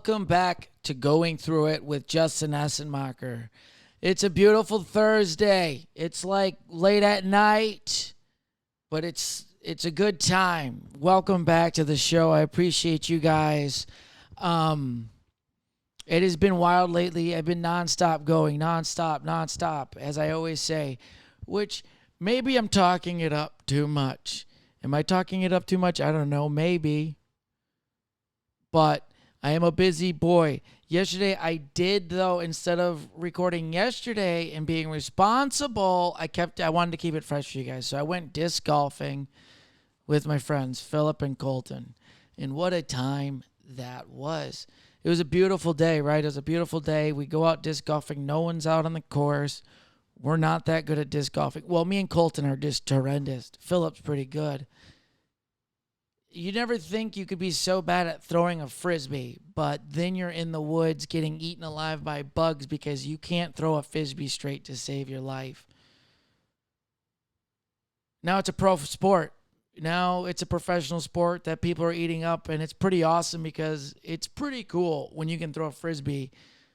Welcome back to Going Through It with Justin Essenmacher. It's a beautiful Thursday. It's like late at night, but it's a good time. Welcome back to the show. I appreciate you guys. It has been wild lately. I've been nonstop going, nonstop, as I always say, which maybe I'm talking it up too much. Am I talking it up too much? I don't know. Maybe. But I am a busy boy. Yesterday I did, though, instead of recording yesterday and being responsible, I wanted to keep it fresh for you guys. So I went disc golfing with my friends, Philip and Colton. And what a time that was. It was a beautiful day, right? It was a beautiful day. We go out disc golfing. No one's out on the course. We're not that good at disc golfing. Well, me and Colton are just horrendous. Philip's pretty good. You never think you could be so bad at throwing a frisbee, but then you're in the woods getting eaten alive by bugs because you can't throw a frisbee straight to save your life. Now it's a pro sport. Now it's a professional sport that people are eating up, and it's pretty awesome because it's pretty cool when you can throw a frisbee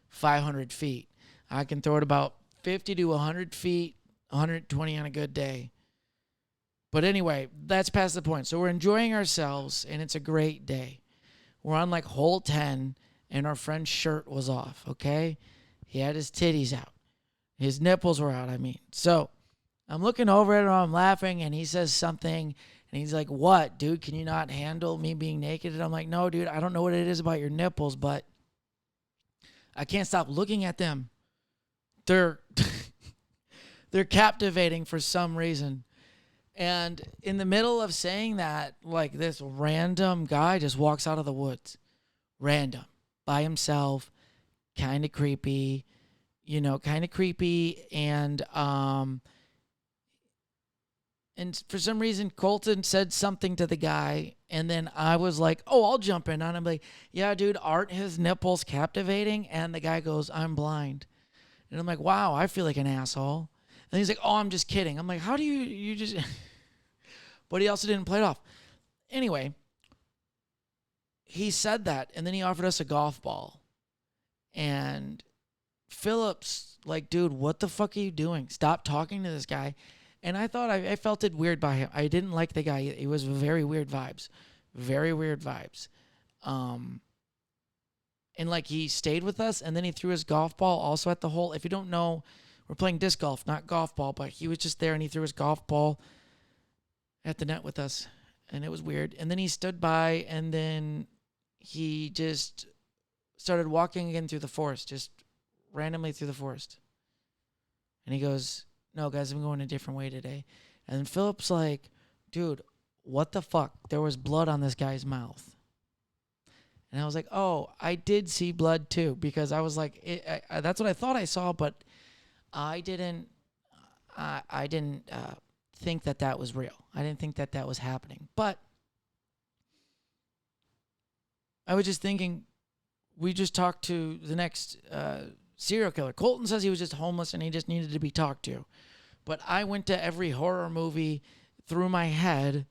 500 feet. I can throw it about 50 to 100 feet, 120 on a good day. But anyway, that's past the point. So we're enjoying ourselves, and it's a great day. We're on like hole 10, and our friend's shirt was off, okay? He had his titties out. His nipples were out, I mean. So I'm looking over at him, I'm laughing, and he says something, and he's like, "What, dude? Can you not handle me being naked?" And I'm like, "No, dude, I don't know what it is about your nipples, but I can't stop looking at them. They're they're captivating for some reason." And in the middle of saying that, like, this random guy just walks out of the woods. Random. By himself. Kind of creepy. And for some reason, Colton said something to the guy. And then I was like, "Oh, I'll jump in on him." Like, "Yeah, dude, aren't his nipples captivating?" And the guy goes, "I'm blind." And I'm like, "Wow, I feel like an asshole." And he's like, "Oh, I'm just kidding." I'm like, "How do you just..." But he also didn't play it off. Anyway, he said that, and then he offered us a golf ball. And Philip's like, "Dude, what the fuck are you doing? Stop talking to this guy." And I thought I felt it weird by him. I didn't like the guy. It was very weird vibes. Very weird vibes. And like, he stayed with us, and then he threw his golf ball also at the hole. If you don't know, we're playing disc golf, not golf ball, but he was just there, and he threw his golf ball at the net with us, and it was weird. And then he stood by, and then he just started walking again through the forest, just randomly through the forest. And he goes, "No, guys, I'm going a different way today." And then Philip's like, "Dude, what the fuck? There was blood on this guy's mouth." And I was like, "Oh, I did see blood too," because I was like, that's what I thought I saw, but I didn't think that was real. I didn't think that was happening. But I was just thinking, we just talked to the next serial killer. Colton says he was just homeless and he just needed to be talked to. But I went to every horror movie through my head,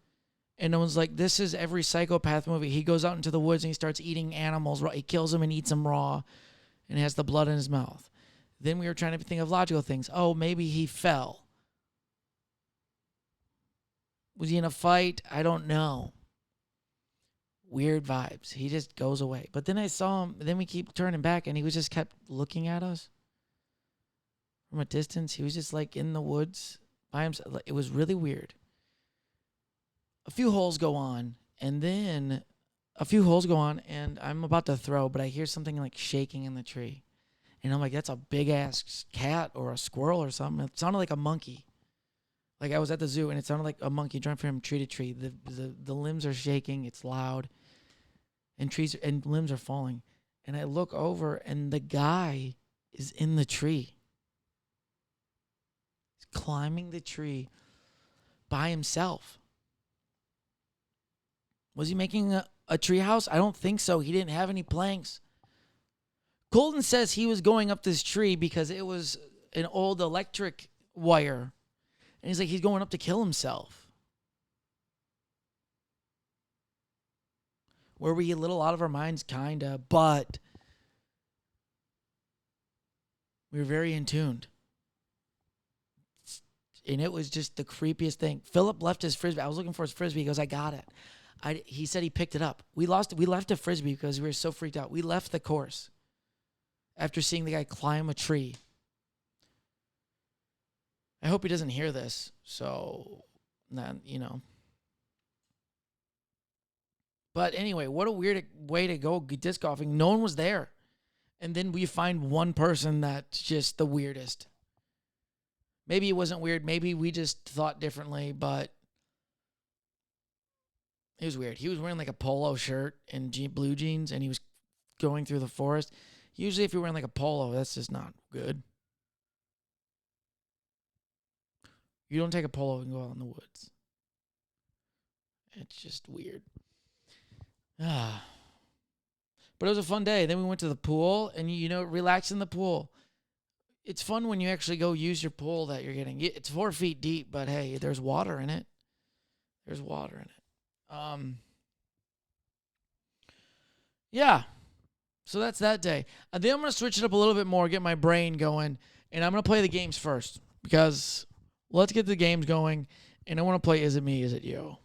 and I was like, this is every psychopath movie. He goes out into the woods and he starts eating animals. He kills them and eats them raw, and has the blood in his mouth. Then we were trying to think of logical things. Oh, maybe he fell. Was he in a fight? I don't know. Weird vibes. He just goes away. But then I saw him. Then we keep turning back, and he was just kept looking at us from a distance. He was just like in the woods by himself. It was really weird. A few holes go on, and I'm about to throw, but I hear something like shaking in the tree. And I'm like, that's a big-ass cat or a squirrel or something. It sounded like a monkey. Like, I was at the zoo, and it sounded like a monkey jumping from tree to tree. The limbs are shaking. It's loud. And trees and limbs are falling. And I look over, and the guy is in the tree. He's climbing the tree by himself. Was he making a tree house? I don't think so. He didn't have any planks. Colton says he was going up this tree because it was an old electric wire. And he's like, he's going up to kill himself. Were we a little out of our minds? Kinda. But We were very in tuned. And it was just the creepiest thing. Philip left his Frisbee. I was looking for his Frisbee. He goes, I got it. He said he picked it up. We left a Frisbee because we were so freaked out. We left the course after seeing the guy climb a tree. I hope he doesn't hear this. So, you know. But anyway, what a weird way to go disc golfing. No one was there. And then we find one person that's just the weirdest. Maybe it wasn't weird. Maybe we just thought differently, but it was weird. He was wearing like a polo shirt and blue jeans, and he was going through the forest. Usually if you're wearing like a polo, that's just not good. You don't take a polo and go out in the woods. It's just weird. But it was a fun day. Then we went to the pool and, relax in the pool. It's fun when you actually go use your pool that you're getting. It's 4 feet deep, but hey, there's water in it. There's water in it. Yeah. So that's that day. Then I'm going to switch it up a little bit more, get my brain going, and I'm going to play the games first because let's get the games going, and I want to play Is It Me, Is It You?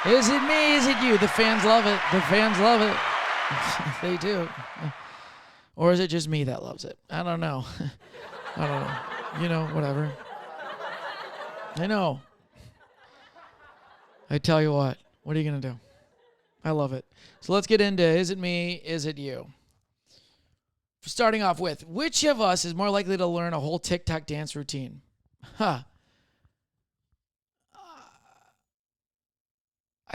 Is it me, is it you? The fans love it. The fans love it. They do. Or is it just me that loves it? I don't know. I don't know. Whatever. I know. I tell you what are you going to do? I love it. So let's get into Is It Me, Is It You? Starting off with, which of us is more likely to learn a whole TikTok dance routine? I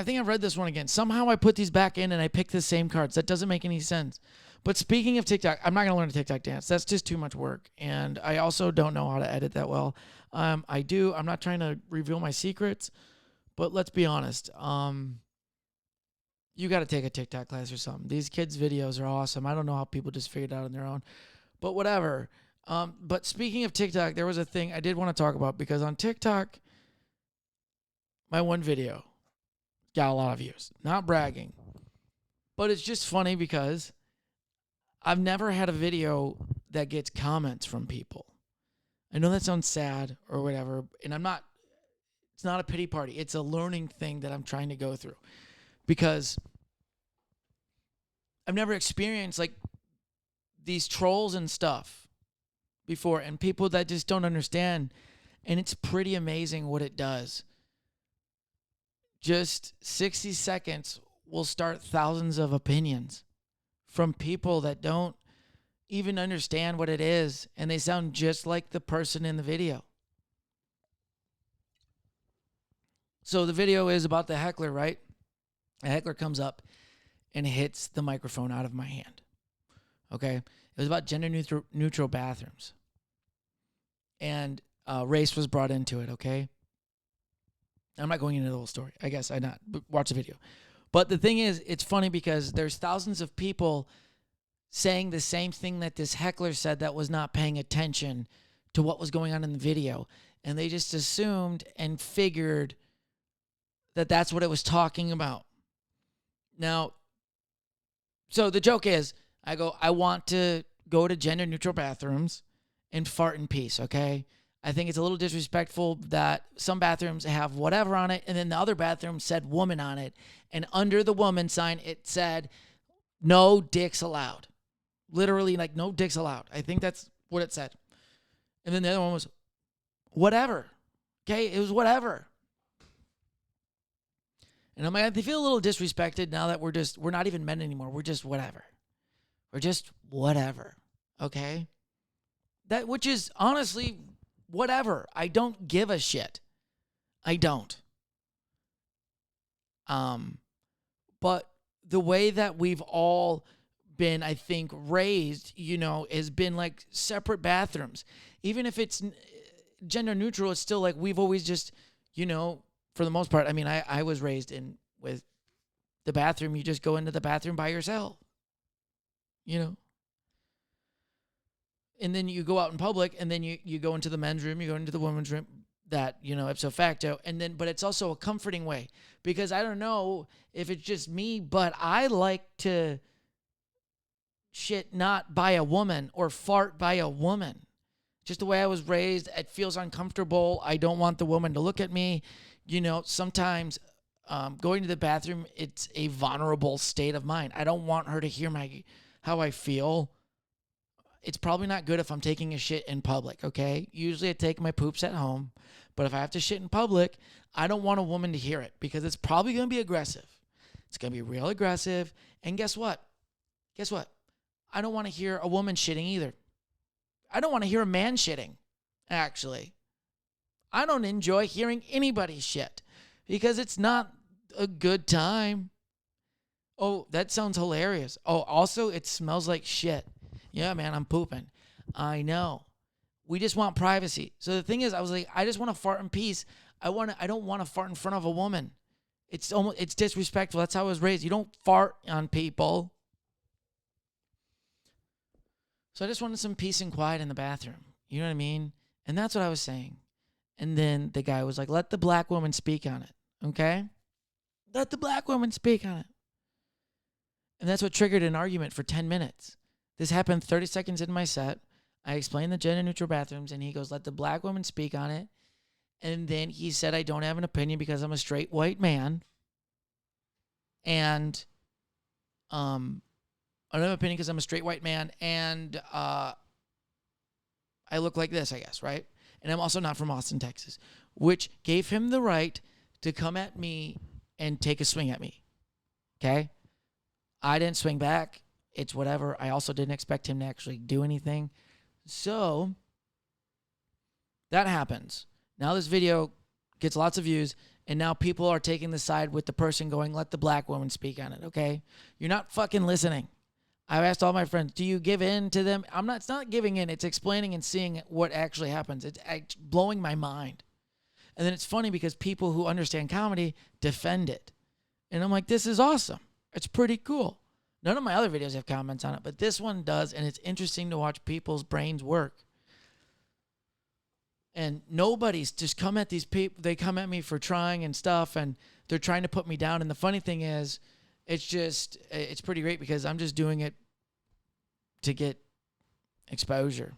think I've read this one again. Somehow I put these back in and I picked the same cards. That doesn't make any sense. But speaking of TikTok, I'm not going to learn a TikTok dance. That's just too much work. And I also don't know how to edit that well. I do. I'm not trying to reveal my secrets. But let's be honest. You got to take a TikTok class or something. These kids' videos are awesome. I don't know how people just figured it out on their own. But whatever. But speaking of TikTok, there was a thing I did want to talk about. Because on TikTok, my one video got a lot of views. Not bragging. But it's just funny because I've never had a video that gets comments from people. I know that sounds sad or whatever, and it's not a pity party. It's a learning thing that I'm trying to go through because I've never experienced like these trolls and stuff before and people that just don't understand, and it's pretty amazing what it does. Just 60 seconds will start thousands of opinions from people that don't even understand what it is, and they sound just like the person in the video. So the video is about the heckler, right? A heckler comes up and hits the microphone out of my hand. Okay? It was about gender-neutral bathrooms. And race was brought into it, okay? I'm not going into the whole story. I guess I'm not. But watch the video. But the thing is, it's funny because there's thousands of people saying the same thing that this heckler said that was not paying attention to what was going on in the video. And they just assumed and figured that that's what it was talking about. Now, so the joke is, I want to go to gender-neutral bathrooms and fart in peace, okay? I think it's a little disrespectful that some bathrooms have whatever on it, and then the other bathroom said woman on it. And under the woman sign, it said, no dicks allowed. Literally, like, no dicks allowed. I think that's what it said. And then the other one was, whatever. Okay, it was whatever. And I'm like, they feel a little disrespected now that we're not even men anymore. We're just whatever. We're just whatever. Okay? Which is honestly whatever. I don't give a shit. I don't. But the way that we've all been, I think, raised, has been like separate bathrooms. Even if it's gender neutral, it's still like we've always just, for the most part, I mean, I was raised with the bathroom. You just go into the bathroom by yourself, And then you go out in public, and then you go into the men's room, you go into the women's room, that, ipso facto. And then, but it's also a comforting way because I don't know if it's just me, but I like to shit not by a woman or fart by a woman. Just the way I was raised, it feels uncomfortable. I don't want the woman to look at me. Sometimes going to the bathroom, it's a vulnerable state of mind. I don't want her to hear how I feel. It's probably not good if I'm taking a shit in public, okay? Usually I take my poops at home, but if I have to shit in public, I don't want a woman to hear it because it's probably going to be aggressive. It's going to be real aggressive. And guess what? I don't want to hear a woman shitting either. I don't want to hear a man shitting, actually. I don't enjoy hearing anybody shit because it's not a good time. Oh, that sounds hilarious. Oh, also, it smells like shit. Yeah, man, I'm pooping. I know. We just want privacy. So the thing is, I was like, I just want to fart in peace. I don't want to fart in front of a woman. It's disrespectful. That's how I was raised. You don't fart on people. So I just wanted some peace and quiet in the bathroom. You know what I mean? And that's what I was saying. And then the guy was like, let the black woman speak on it. Okay? Let the black woman speak on it. And that's what triggered an argument for 10 minutes. This happened 30 seconds into my set. I explained the gender neutral bathrooms, and he goes, let the black woman speak on it. And then he said, I don't have an opinion because I'm a straight white man. And I don't have an opinion because I'm a straight white man. And I look like this, I guess, right? And I'm also not from Austin, Texas, which gave him the right to come at me and take a swing at me. Okay? I didn't swing back. It's whatever. I also didn't expect him to actually do anything. So that happens. Now this video gets lots of views, and now people are taking the side with the person going, let the black woman speak on it, okay? You're not fucking listening. I've asked all my friends, do you give in to them? It's not giving in. It's explaining and seeing what actually happens. It's blowing my mind. And then it's funny because people who understand comedy defend it. And I'm like, this is awesome. It's pretty cool. None of my other videos have comments on it, but this one does, and it's interesting to watch people's brains work. And nobody's just come at these people. They come at me for trying and stuff, and they're trying to put me down. And the funny thing is, it's pretty great because I'm just doing it to get exposure.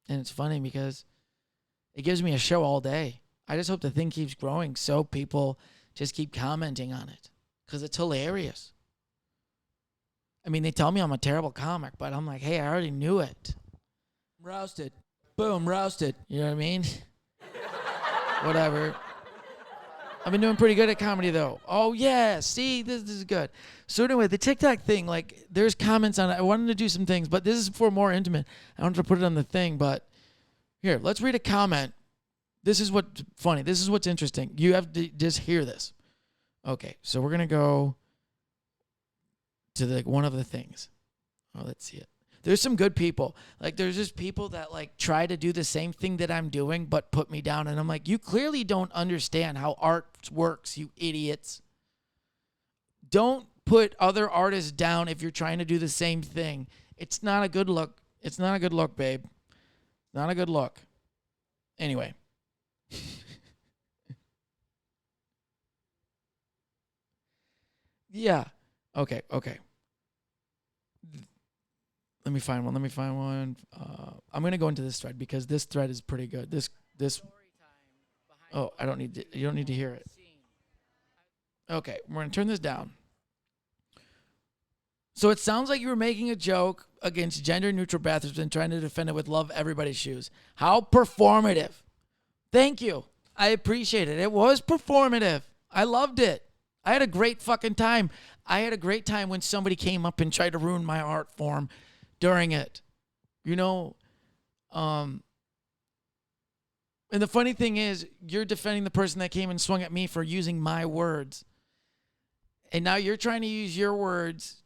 And it's funny because it gives me a show all day. I just hope the thing keeps growing so people just keep commenting on it because it's hilarious. I mean, they tell me I'm a terrible comic, but I'm like, hey, I already knew it. Roasted. Boom, roasted. You know what I mean? Whatever. I've been doing pretty good at comedy, though. Oh, yeah. See, this is good. So anyway, the TikTok thing, like, there's comments on it. I wanted to do some things, but this is for more intimate. I wanted to put it on the thing, but here, let's read a comment. This is what's funny. This is what's interesting. You have to just hear this. Okay, so we're going to go to one of the things. Oh, let's see it. There's some good people. Like, there's just people that, like, try to do the same thing that I'm doing but put me down. And I'm like, you clearly don't understand how art works, you idiots. Don't put other artists down if you're trying to do the same thing. It's not a good look. It's not a good look, babe. Not a good look. Anyway. Yeah. Okay. Let me find one. I'm going to go into this thread because this thread is pretty good. This. Oh, you don't need to hear it. Okay, we're going to turn this down. So it sounds like you were making a joke against gender neutral bathrooms and trying to defend it with love everybody's shoes. How performative. Thank you. I appreciate it. It was performative. I loved it. I had a great fucking time. I had a great time when somebody came up and tried to ruin my art form during it. You know, and the funny thing is, you're defending the person that came and swung at me for using my words. And now you're trying to use your words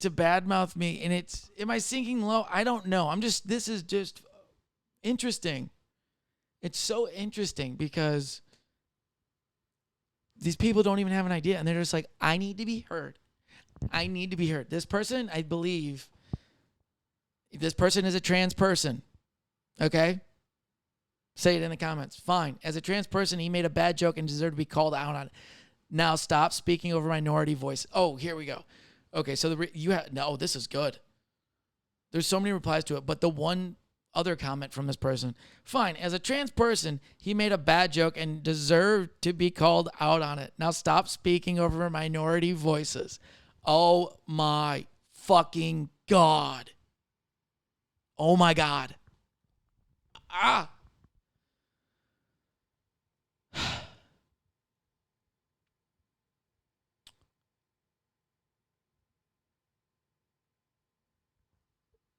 to badmouth me. And am I sinking low? I don't know. This is just interesting. It's so interesting because these people don't even have an idea. And they're just like, I need to be heard. I need to be heard. This person, I believe, this person is a trans person. Okay? Say it in the comments. Fine. As a trans person, he made a bad joke and deserved to be called out on it. Now stop speaking over minority voice. Oh, here we go. Okay, so no, this is good. There's so many replies to it, but the one other comment from this person, fine, as a trans person, he made a bad joke and deserved to be called out on it. Now stop speaking over minority voices. Oh my fucking God. Oh my God. Ah.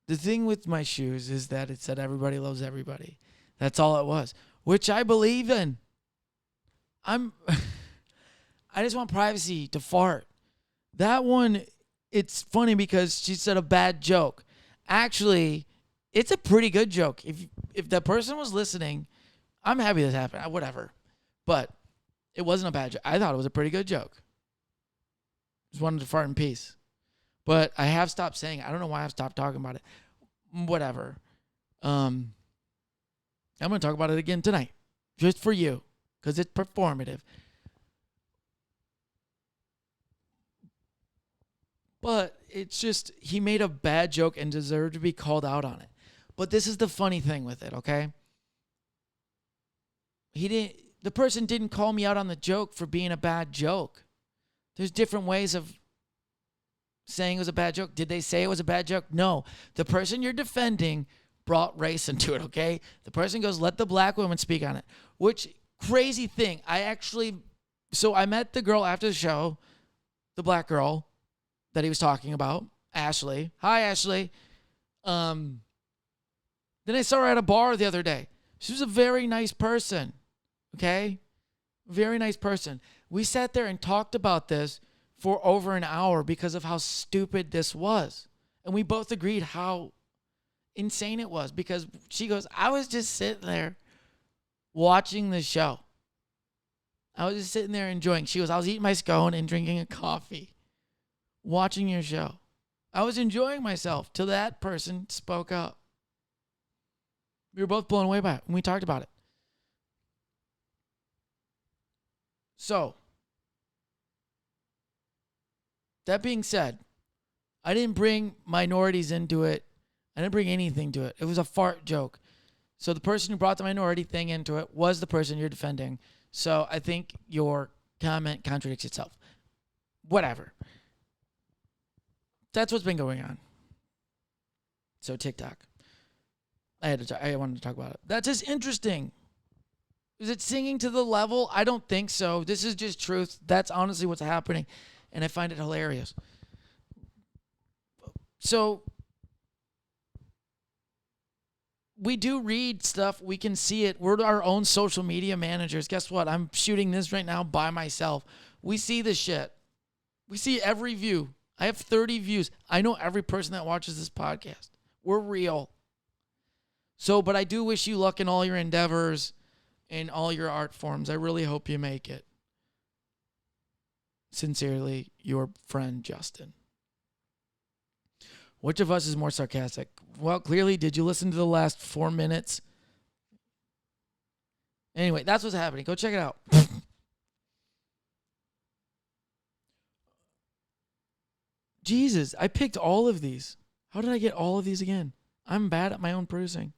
The thing with my shoes is that it said everybody loves everybody. That's all it was, which I believe in. I just want privacy to fart. That one, it's funny because she said a bad joke. Actually, it's a pretty good joke. If that person was listening, I'm happy this happened. Whatever. But it wasn't a bad joke. I thought it was a pretty good joke. Just wanted to fart in peace. But I have stopped saying it. I don't know why I've stopped talking about it. Whatever. I'm going to talk about it again tonight. Just for you. Because it's performative. But it's just, he made a bad joke and deserved to be called out on it. But this is the funny thing with it, okay? The person didn't call me out on the joke for being a bad joke. There's different ways of saying it was a bad joke. Did they say it was a bad joke? No. The person you're defending brought race into it, okay? The person goes, let the black woman speak on it. Which, crazy thing. So I met the girl after the show, the black girl that he was talking about, Ashley. Hi, Ashley. Then I saw her at a bar the other day. She was a very nice person, okay? Very nice person. We sat there and talked about this for over an hour because of how stupid this was. And we both agreed how insane it was because she goes, I was just sitting there watching the show. I was just sitting there enjoying. She goes, I was eating my scone and drinking a coffee, watching your show. I was enjoying myself till that person spoke up. We were both blown away by it when we talked about it. So, that being said, I didn't bring minorities into it. I didn't bring anything to it. It was a fart joke. So the person who brought the minority thing into it was the person you're defending. So I think your comment contradicts itself. Whatever. That's what's been going on. So TikTok. I wanted to talk about it. That's just interesting. Is it singing to the level? I don't think so. This is just truth. That's honestly what's happening. And I find it hilarious. So we do read stuff. We can see it. We're our own social media managers. Guess what? I'm shooting this right now by myself. We see this shit. We see every view. I have 30 views. I know every person that watches this podcast. We're real. So, but I do wish you luck in all your endeavors and all your art forms. I really hope you make it. Sincerely, your friend, Justin. Which of us is more sarcastic? Well, clearly, did you listen to the last 4 minutes? Anyway, that's what's happening. Go check it out. Jesus, I picked all of these. How did I get all of these again? I'm bad at my own producing.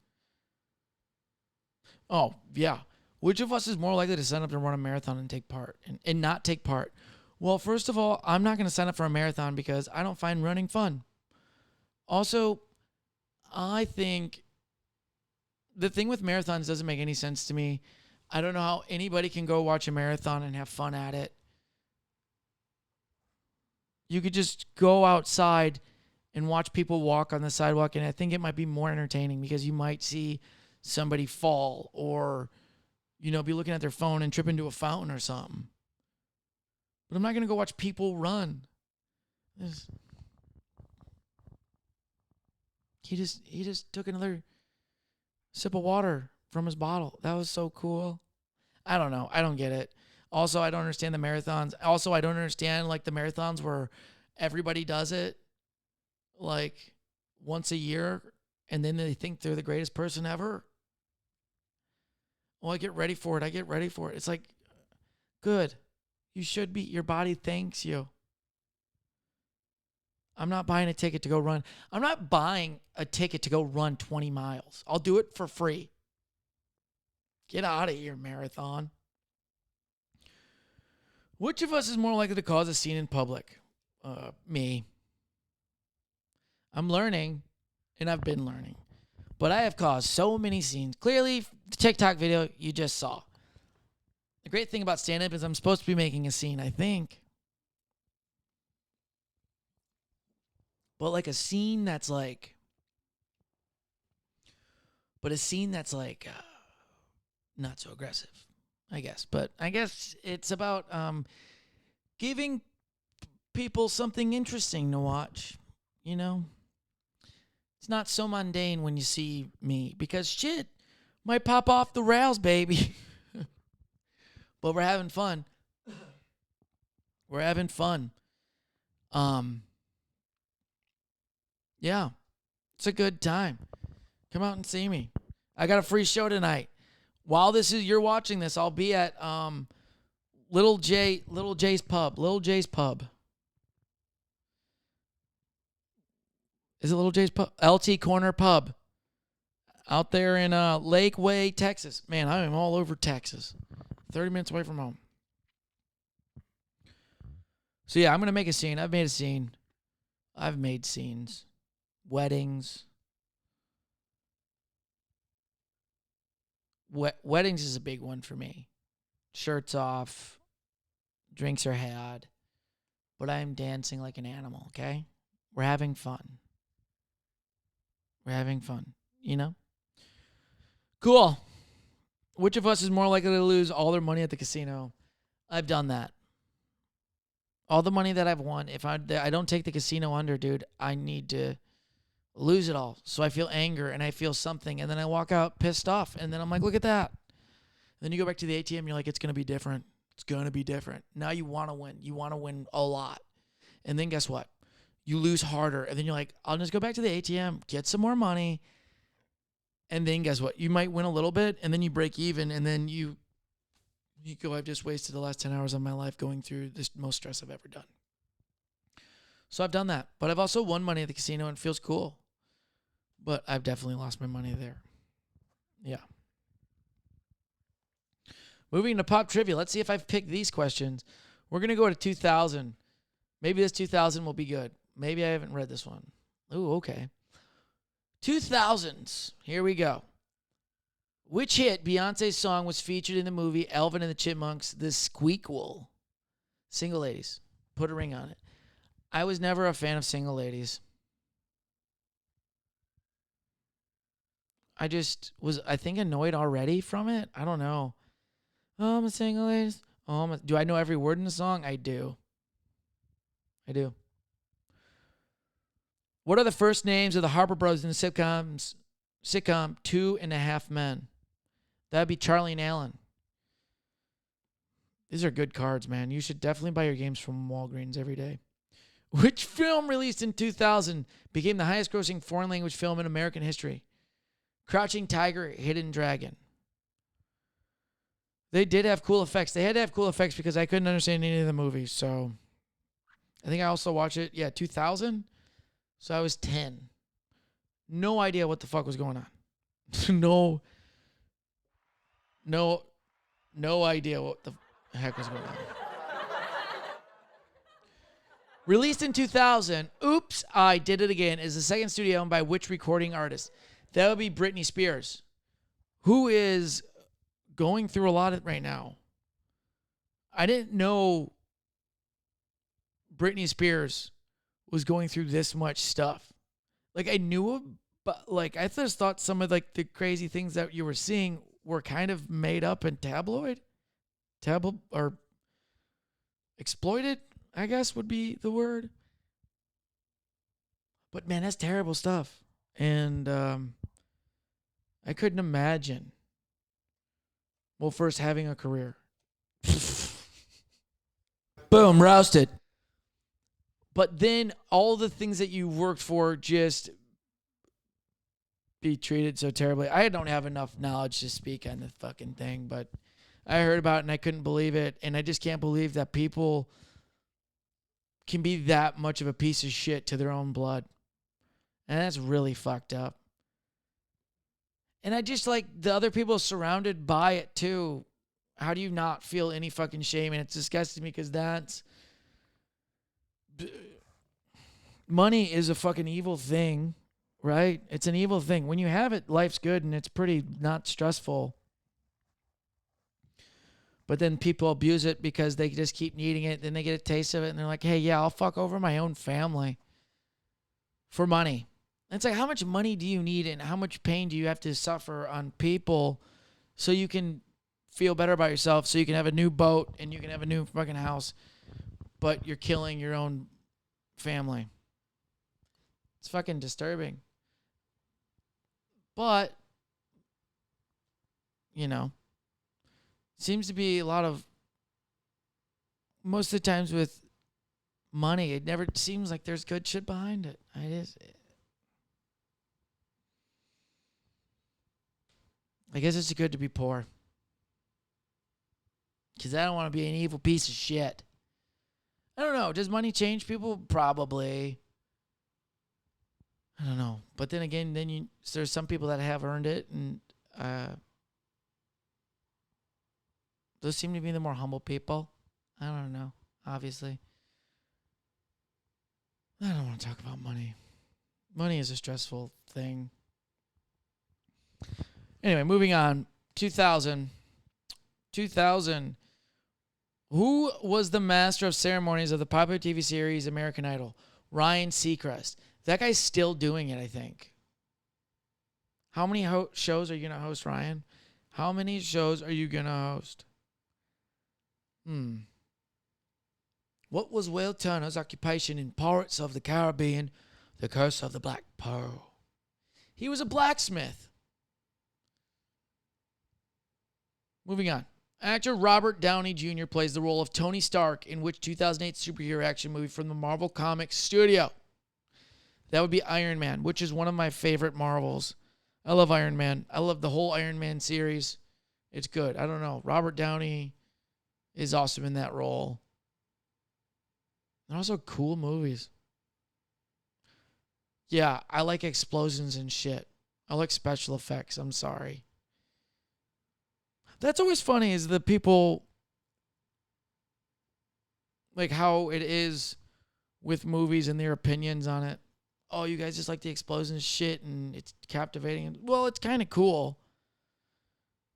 Oh, yeah. Which of us is more likely to sign up to run a marathon and take part and not take part? Well, first of all, I'm not going to sign up for a marathon because I don't find running fun. Also, I think the thing with marathons doesn't make any sense to me. I don't know how anybody can go watch a marathon and have fun at it. You could just go outside and watch people walk on the sidewalk, and I think it might be more entertaining because you might see somebody fall or, be looking at their phone and trip into a fountain or something. But I'm not going to go watch people run. He just took another sip of water from his bottle. That was so cool. I don't know. I don't get it. Also, I don't understand the marathons. Also, I don't understand the marathons where everybody does it once a year and then they think they're the greatest person ever. Oh, I get ready for it. It's good. You should be. Your body thanks you. I'm not buying a ticket to go run. I'm not buying a ticket to go run 20 miles. I'll do it for free. Get out of here, marathon. Which of us is more likely to cause a scene in public? Me. I'm learning, and I've been learning. But I have caused so many scenes. Clearly, the TikTok video you just saw. The great thing about stand-up is I'm supposed to be making a scene, I think. But like a scene that's like... But a scene that's like... not so aggressive, I guess. But I guess it's about giving people something interesting to watch, you know? It's not so mundane when you see me because shit might pop off the rails, baby. But we're having fun. We're having fun. Yeah, it's a good time. Come out and see me. I got a free show tonight. While you're watching this, I'll be at Little J's Pub. Little J's Pub. Is it Little J's Pub? LT Corner Pub. Out there in Lakeway, Texas. Man, I am all over Texas. 30 minutes away from home. So yeah, I'm going to make a scene. I've made a scene. I've made scenes. Weddings. Weddings is a big one for me. Shirts off. Drinks are had. But I am dancing like an animal, okay? We're having fun. We're having fun, you know? Cool. Which of us is more likely to lose all their money at the casino? I've done that. All the money that I've won, if I don't take the casino under, dude, I need to lose it all. So I feel anger and I feel something. And then I walk out pissed off. And then I'm like, look at that. And then you go back to the ATM. You're like, it's going to be different. It's going to be different. Now you want to win. You want to win a lot. And then guess what? You lose harder. And then you're like, I'll just go back to the ATM, get some more money. And then guess what? You might win a little bit. And then you break even. And then you go, I've just wasted the last 10 hours of my life going through this most stress I've ever done. So I've done that. But I've also won money at the casino and it feels cool. But I've definitely lost my money there. Yeah. Moving to pop trivia. Let's see if I've picked these questions. We're going to go to 2000. Maybe this 2000 will be good. Maybe I haven't read this one. Ooh, okay. 2000s. Here we go. Which hit Beyonce's song was featured in the movie Alvin and the Chipmunks, The Squeakquel? Single Ladies. Put a ring on it. I was never a fan of Single Ladies. I just was, I think, annoyed already from it. I don't know. Oh, I'm a single ladies. Oh, do I know every word in the song? I do. I do. What are the first names of the Harper brothers in the sitcom 2.5 Men? That'd be Charlie and Alan. These are good cards, man. You should definitely buy your games from Walgreens every day. Which film released in 2000 became the highest grossing foreign language film in American history? Crouching Tiger, Hidden Dragon. They did have cool effects. They had to have cool effects because I couldn't understand any of the movies. So I think I also watched it, 2000. So I was 10. No idea what the fuck was going on. No idea what the heck was going on. Released in 2000, Oops, I Did It Again is the second studio album by which recording artist? That would be Britney Spears, who is going through a lot right now. I didn't know Britney Spears was going through this much stuff. Like, I knew, but like I just thought some of like the crazy things that you were seeing were kind of made up and or exploited, I guess would be the word. But man, that's terrible stuff. And I couldn't imagine. Well, first having a career. Boom, roasted. But then all the things that you worked for just be treated so terribly. I don't have enough knowledge to speak on the fucking thing, but I heard about it and I couldn't believe it. And I just can't believe that people can be that much of a piece of shit to their own blood. And that's really fucked up. And I just like the other people surrounded by it too. How do you not feel any fucking shame? And it's disgusting me because that's... money is a fucking evil thing, right? It's an evil thing. When you have it, life's good and it's pretty not stressful. But then people abuse it because they just keep needing it. Then they get a taste of it and they're like, hey, yeah, I'll fuck over my own family for money. And it's like, how much money do you need and how much pain do you have to suffer on people so you can feel better about yourself, so you can have a new boat and you can have a new fucking house, but you're killing your own family? It's fucking disturbing. But, you know, seems to be a lot of, most of the times with money, it never seems like there's good shit behind it. I guess it's good to be poor. Because I don't want to be an evil piece of shit. I don't know. Does money change people? Probably. I don't know. But then again, there's some people that have earned it, and those seem to be the more humble people. I don't know, obviously. I don't want to talk about money. Money is a stressful thing. Anyway, moving on. 2000. Who was the master of ceremonies of the popular TV series American Idol? Ryan Seacrest. That guy's still doing it, I think. How many shows are you going to host, Ryan? How many shows are you going to host? What was Will Turner's occupation in Pirates of the Caribbean, The Curse of the Black Pearl? He was a blacksmith. Moving on. Actor Robert Downey Jr. plays the role of Tony Stark in which 2008 superhero action movie from the Marvel Comics studio? That would be Iron Man, which is one of my favorite Marvels. I love Iron Man. I love the whole Iron Man series. It's good. I don't know. Robert Downey is awesome in that role. They're also cool movies. Yeah, I like explosions and shit. I like special effects. I'm sorry. That's always funny is the people, like how it is with movies and their opinions on it. Oh, you guys just like the explosions shit and it's captivating. Well, it's kind of cool.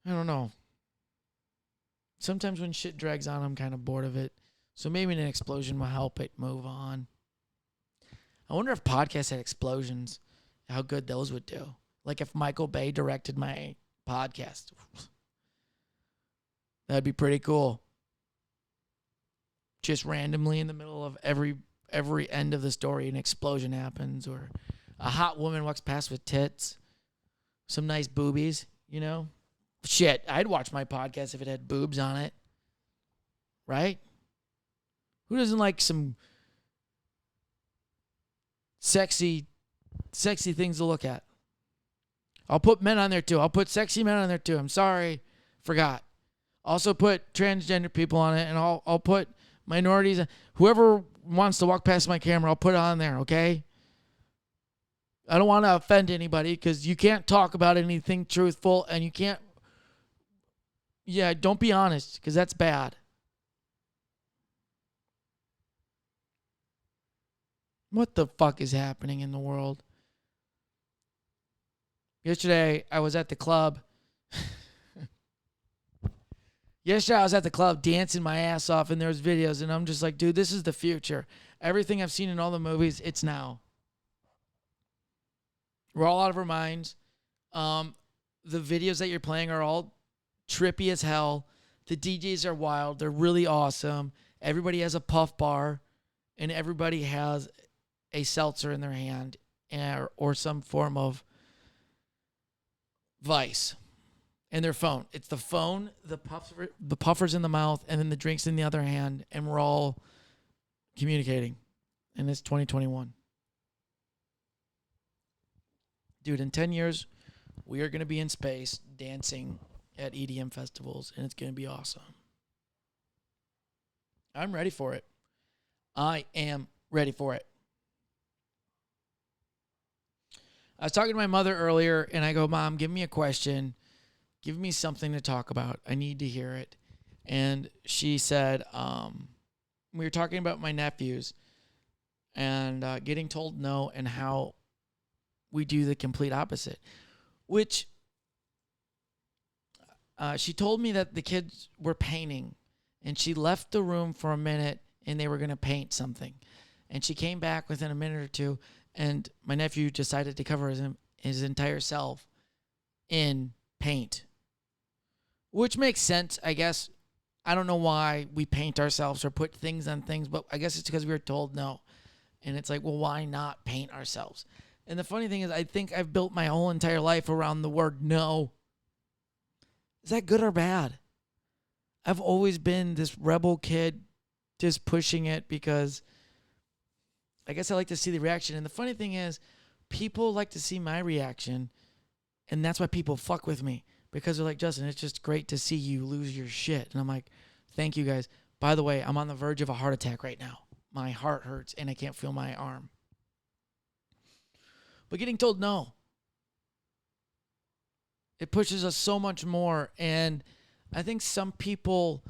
I don't know. Sometimes when shit drags on, I'm kind of bored of it. So maybe an explosion will help it move on. I wonder if podcasts had explosions, how good those would do. Like if Michael Bay directed my podcast. That'd be pretty cool. Just randomly in the middle of every end of the story, an explosion happens, or a hot woman walks past with tits, some nice boobies, you know? Shit, I'd watch my podcast if it had boobs on it. Right? Who doesn't like some sexy things to look at? I'll put men on there too. I'll put sexy men on there too. I'm sorry. Forgot. Also put transgender people on it, and I'll put minorities. Whoever wants to walk past my camera, I'll put it on there, okay? I don't want to offend anybody because you can't talk about anything truthful, and you can't... Yeah, don't be honest because that's bad. What the fuck is happening in the world? Yesterday, I was at the club. Yesterday, I was at the club dancing my ass off, and there was videos, and I'm just like, dude, this is the future. Everything I've seen in all the movies, it's now. We're all out of our minds. The videos that you're playing are all trippy as hell. The DJs are wild. They're really awesome. Everybody has a puff bar, and everybody has a seltzer in their hand or some form of vice. And their phone. It's the phone, the puffers in the mouth, and then the drinks in the other hand, and we're all communicating. And it's 2021. Dude, in 10 years, we are going to be in space dancing at EDM festivals, and it's going to be awesome. I'm ready for it. I am ready for it. I was talking to my mother earlier, and I go, Mom, give me a question. Give me something to talk about. I need to hear it. And she said, we were talking about my nephews and getting told no and how we do the complete opposite, which she told me that the kids were painting, and she left the room for a minute and they were going to paint something. And she came back within a minute or two, and my nephew decided to cover his entire self in paint, which makes sense, I guess. I don't know why we paint ourselves or put things on things, but I guess it's because we were told no. And it's like, well, why not paint ourselves? And the funny thing is, I think I've built my whole entire life around the word no. Is that good or bad? I've always been this rebel kid just pushing it because I guess I like to see the reaction. And the funny thing is, people like to see my reaction, and that's why people fuck with me, because they're like, Justin, it's just great to see you lose your shit. And I'm like, thank you guys. By the way, I'm on the verge of a heart attack right now. My heart hurts and I can't feel my arm. But getting told no, it pushes us so much more. And I think some people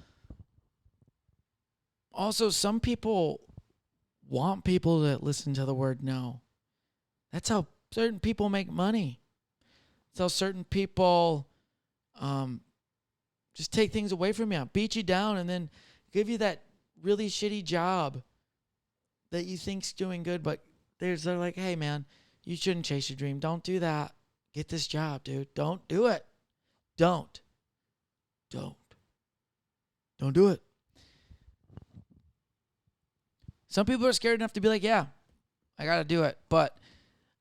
want people to listen to the word no. That's how certain people make money. That's how certain people just take things away from you, beat you down, and then give you that really shitty job that you think's doing good, but they're like, hey, man, you shouldn't chase your dream. Don't do that. Get this job, dude. Don't do it. Don't do it. Some people are scared enough to be like, yeah, I got to do it. But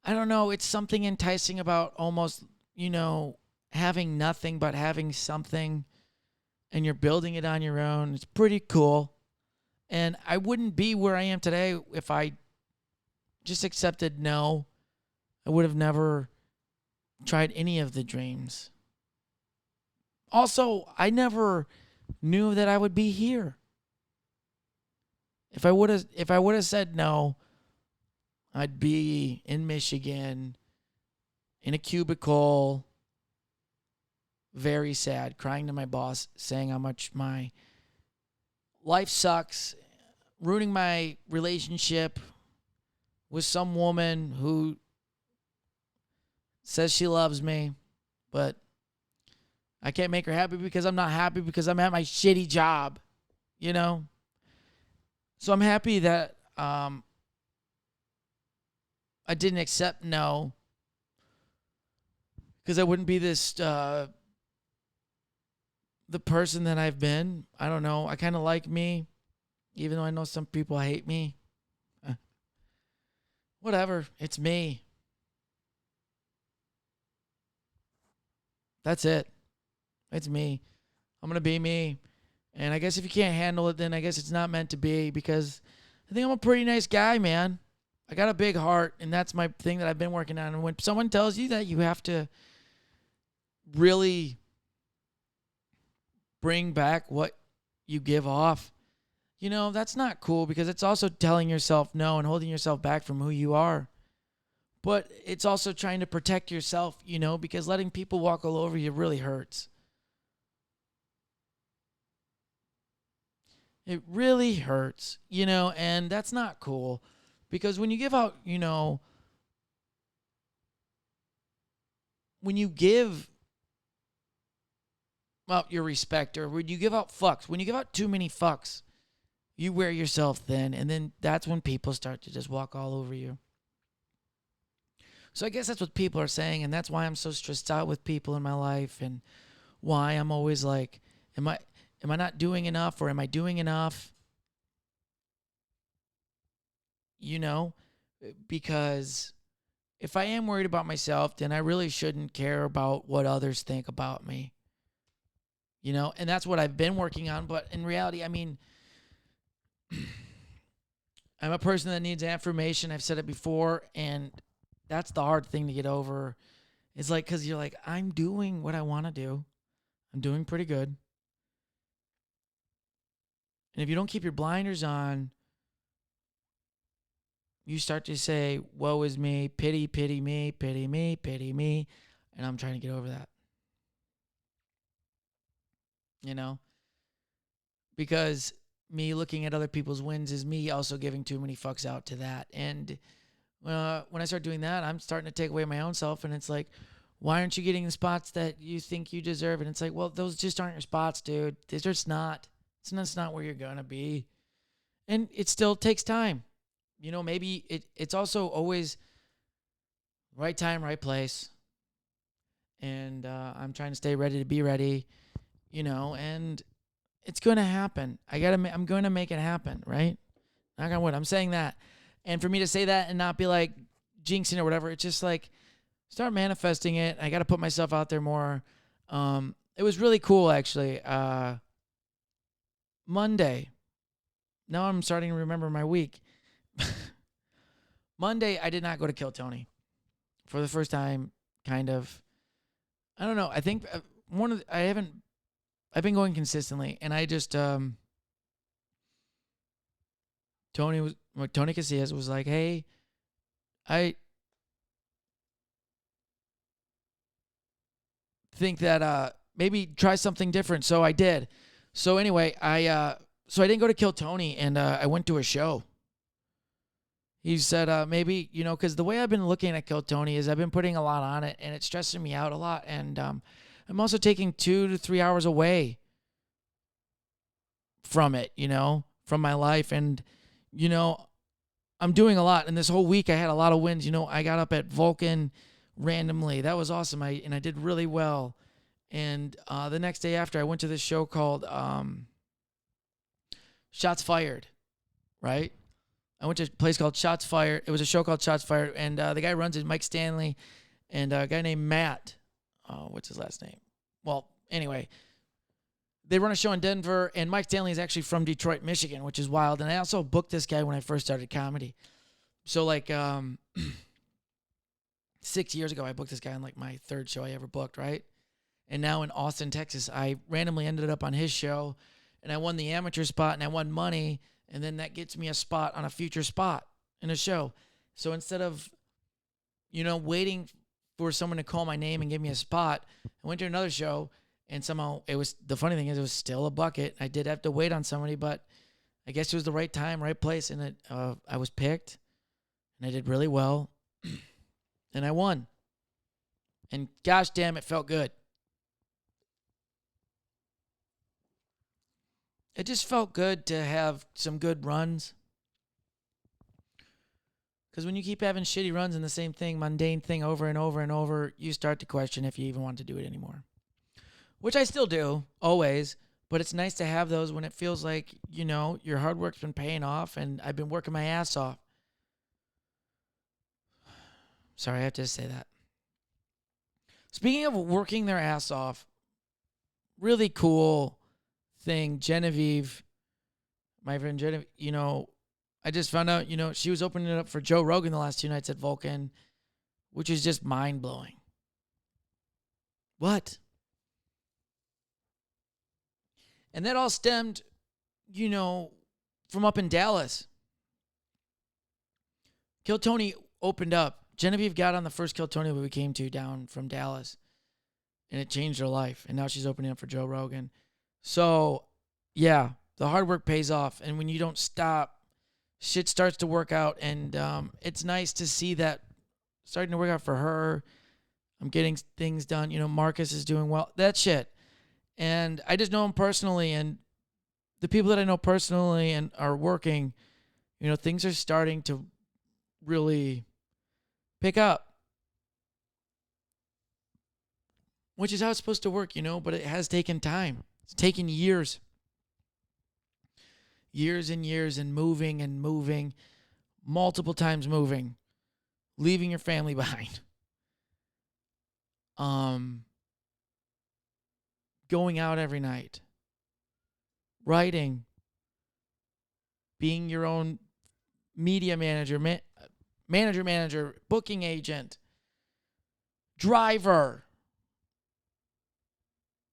I don't know. It's something enticing about almost, having nothing but having something, and you're building it on your own. It's pretty cool. And I wouldn't be where I am today if I just accepted no. I would have never tried any of the dreams. Also, I never knew that I would be here. If I would have said no, I'd be in Michigan in a cubicle, very sad, crying to my boss, saying how much my life sucks, ruining my relationship with some woman who says she loves me, but I can't make her happy because I'm not happy because I'm at my shitty job, So I'm happy that I didn't accept no, because I wouldn't be this the person that I've been. I don't know. I kind of like me, even though I know some people hate me. Whatever. It's me. That's it. It's me. I'm going to be me. And I guess if you can't handle it, then I guess it's not meant to be, because I think I'm a pretty nice guy, man. I got a big heart, and that's my thing that I've been working on. And when someone tells you that you have to really bring back what you give off, that's not cool, because it's also telling yourself no and holding yourself back from who you are. But it's also trying to protect yourself, because letting people walk all over you really hurts. It really hurts, and that's not cool, because when you give out, when you give out your respect, or when you give out fucks, when you give out too many fucks, you wear yourself thin, and then that's when people start to just walk all over you. So I guess that's what people are saying, and that's why I'm so stressed out with people in my life, and why I'm always like, am I not doing enough, or am I doing enough? Because if I am worried about myself, then I really shouldn't care about what others think about me. And that's what I've been working on. But in reality, I mean, I'm a person that needs affirmation. I've said it before, and that's the hard thing to get over. It's like, because you're like, I'm doing what I want to do. I'm doing pretty good. And if you don't keep your blinders on, you start to say, woe is me, pity me, pity me, pity me. And I'm trying to get over that, you know, because me looking at other people's wins is me also giving too many fucks out to that. And when I start doing that, I'm starting to take away my own self. And it's like, why aren't you getting the spots that you think you deserve? And it's like, well, those just aren't your spots, dude. They're just not. It's not where you're going to be. And it still takes time. You know, maybe it's also always right time, right place. And I'm trying to stay ready to be ready, you know, and it's going to happen. I'm going to make it happen, right? Knock on wood. I'm saying that. And for me to say that and not be like jinxing or whatever, it's just like start manifesting it. I got to put myself out there more. It was really cool, actually. Monday. Now I'm starting to remember my week. Monday, I did not go to Kill Tony for the first time, kind of. I don't know. I think I've been going consistently, and I just, Tony Casillas was like, hey, I think that maybe try something different. So I did. So anyway, so I didn't go to Kill Tony, and I went to a show. He said maybe, you know, because the way I've been looking at Kill Tony is I've been putting a lot on it, and it's stressing me out a lot. And I'm also taking 2 to 3 hours away from it, you know, from my life. And, you know, I'm doing a lot. And this whole week I had a lot of wins. You know, I got up at Vulcan randomly. That was awesome. I did really well. And the next day after, I went to this show called Shots Fired, right? I went to a place called Shots Fired. It was a show called Shots Fired. And the guy runs it, Mike Stanley, and a guy named Matt. What's his last name? Well, anyway, they run a show in Denver, and Mike Stanley is actually from Detroit, Michigan, which is wild. And I also booked this guy when I first started comedy. So, like, 6 years ago, I booked this guy on, like, my third show I ever booked, right? And now in Austin, Texas, I randomly ended up on his show, and I won the amateur spot, and I won money, and then that gets me a spot on a future spot in a show. So instead of, you know, waiting for someone to call my name and give me a spot, I went to another show, and somehow the funny thing is it was still a bucket. I did have to wait on somebody, but I guess it was the right time, right place, and I was picked, and I did really well, and I won. And gosh damn, it felt good. It just felt good to have some good runs. Because when you keep having shitty runs in the same thing, mundane thing over and over and over, you start to question if you even want to do it anymore. Which I still do, always. But it's nice to have those when it feels like, you know, your hard work's been paying off and I've been working my ass off. Sorry, I have to say that. Speaking of working their ass off, really cool thing, Genevieve, my friend Genevieve, you know, I just found out, you know, she was opening it up for Joe Rogan the last 2 nights at Vulcan, which is just mind-blowing. What? And that all stemmed, you know, from up in Dallas. Kill Tony opened up. Genevieve got on the first Kill Tony we came to down from Dallas, and it changed her life. And now she's opening up for Joe Rogan. So, yeah, the hard work pays off. And when you don't stop, shit starts to work out. And it's nice to see that starting to work out for her. I'm getting things done. You know, Marcus is doing well. That shit. And I just know him personally. And the people that I know personally and are working, you know, things are starting to really pick up. Which is how it's supposed to work, you know, but it has taken time. It's taken years. Years and years and moving, multiple times moving, leaving your family behind. Going out every night, writing, being your own media manager, manager, booking agent, driver,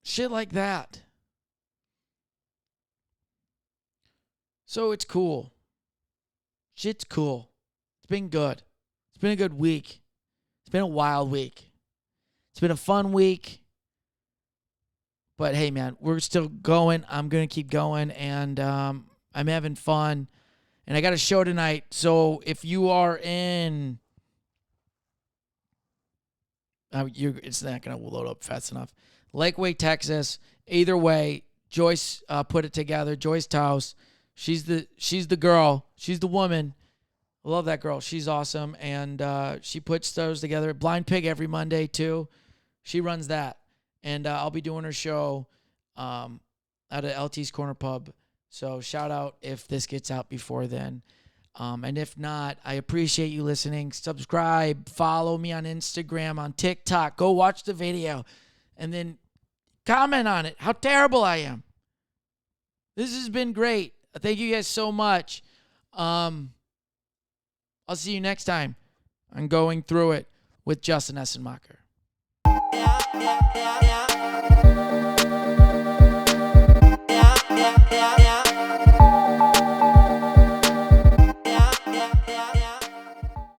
shit like that. So it's cool. Shit's cool. It's been good. It's been a good week. It's been a wild week. It's been a fun week. But hey, man, we're still going. I'm going to keep going, and I'm having fun. And I got a show tonight, so if you are in... it's not going to load up fast enough. Lakeway, Texas. Either way, Joyce put it together. Joyce Taus. She's the girl. She's the woman. I love that girl. She's awesome. And she puts those together. Blind Pig every Monday, too. She runs that. And I'll be doing her show out at LT's Corner Pub. So shout out if this gets out before then. And if not, I appreciate you listening. Subscribe. Follow me on Instagram, on TikTok. Go watch the video. And then comment on it. How terrible I am. This has been great. Thank you guys so much. I'll see you next time on Going Through It with Justin Essenmacher.